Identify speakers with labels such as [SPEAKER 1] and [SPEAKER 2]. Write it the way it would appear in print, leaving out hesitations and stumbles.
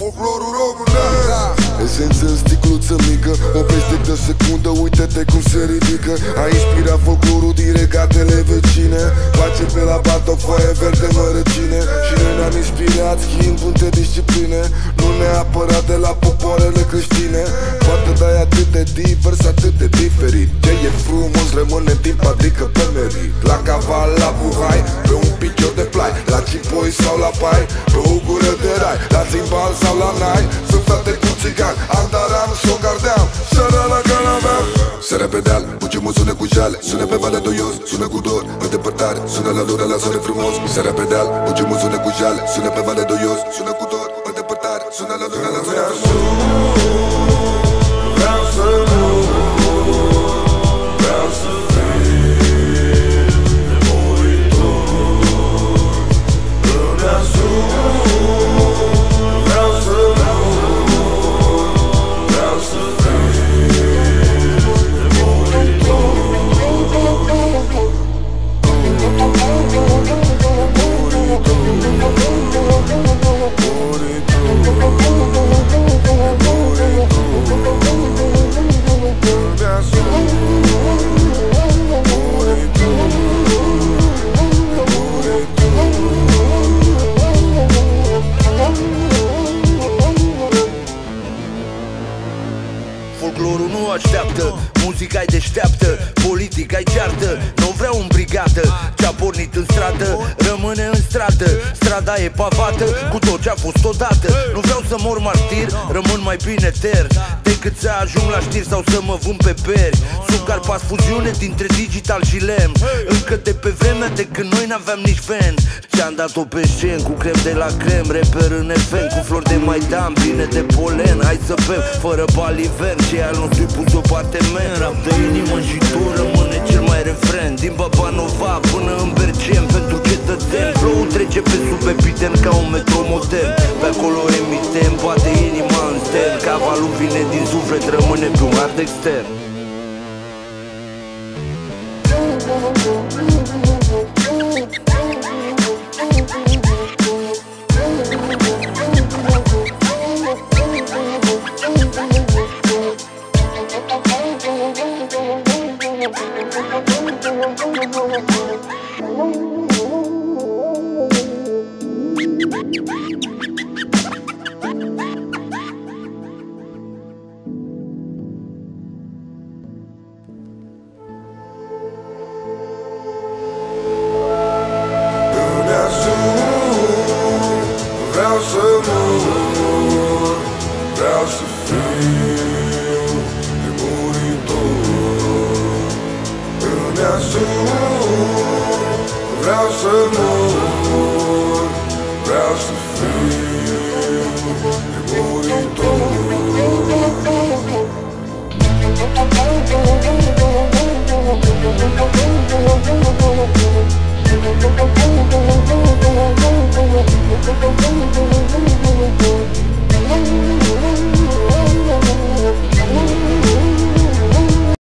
[SPEAKER 1] folclorul românesc.
[SPEAKER 2] Esență în sticluță mică, o peste de secundă, uite-te cum se ridică. A inspirat folclorul din regatele vecine, face pe la batoc foaie verde mărăcine. Și noi ne-am inspirat schimb multe discipline, nu neapărat de la popoarele creștine. Poate dai atât de divers, atât de diferit. Ce e frumos rămâne în timp, adică pe merit. La caval, la buhai, pe un picior de plai, la cipoi sau la pai, pe o gură de rai, la țimbal sau la nai. Sunt frate cu țigan, andaram, s-o gardeam, seara la canaveam. Seara pe deal, buciumul sună cu jale, sună pe valea doios, sună cu dor, în depărtare, sună la luna la soare frumos. Seara pe deal, buciumul sună cu jale, sună pe valea doios, sună cu dor, în depărtare, sună la luna la soare frumos.
[SPEAKER 1] Vreau să nu, vreau să fiu nemuritor. Îmi asum, vreau să nu, vreau să fiu nemuritor.
[SPEAKER 3] Folclorul nu așteaptă, muzica-i deșteaptă, politica-i ceartă. Nu vreau un brigadă, ce-a pornit în stradă rămâne în stradă. Strada e pavată cu tot ce-a fost odată. Nu vreau să mor martir, rămân mai bine etern decât să ajung la știri sau să mă vând pe beri. Sub carpas fuziune dintre digital și lemn, încă de pe vremea de când noi n-aveam nici ven. Și-am dat-o pe scen cu crem de la crem, reper în FM cu flori de maidan, pline de polen. Hai să bem fără balivern, ce al nostru-i pus deoparte men. Rap de inimă și tu rămâne cel mai refren. Din Babanova până în Bercem, pentru cetățeni flow-ul trece pe sub epidem ca un metro modern. Pe acolo emitem, bate inima în sten. Cavalul vine din suflet, rămâne pe un ard extern.
[SPEAKER 1] Vreau să mor, vreau să fiu nemuritor. Îmi asum, vreau să mor.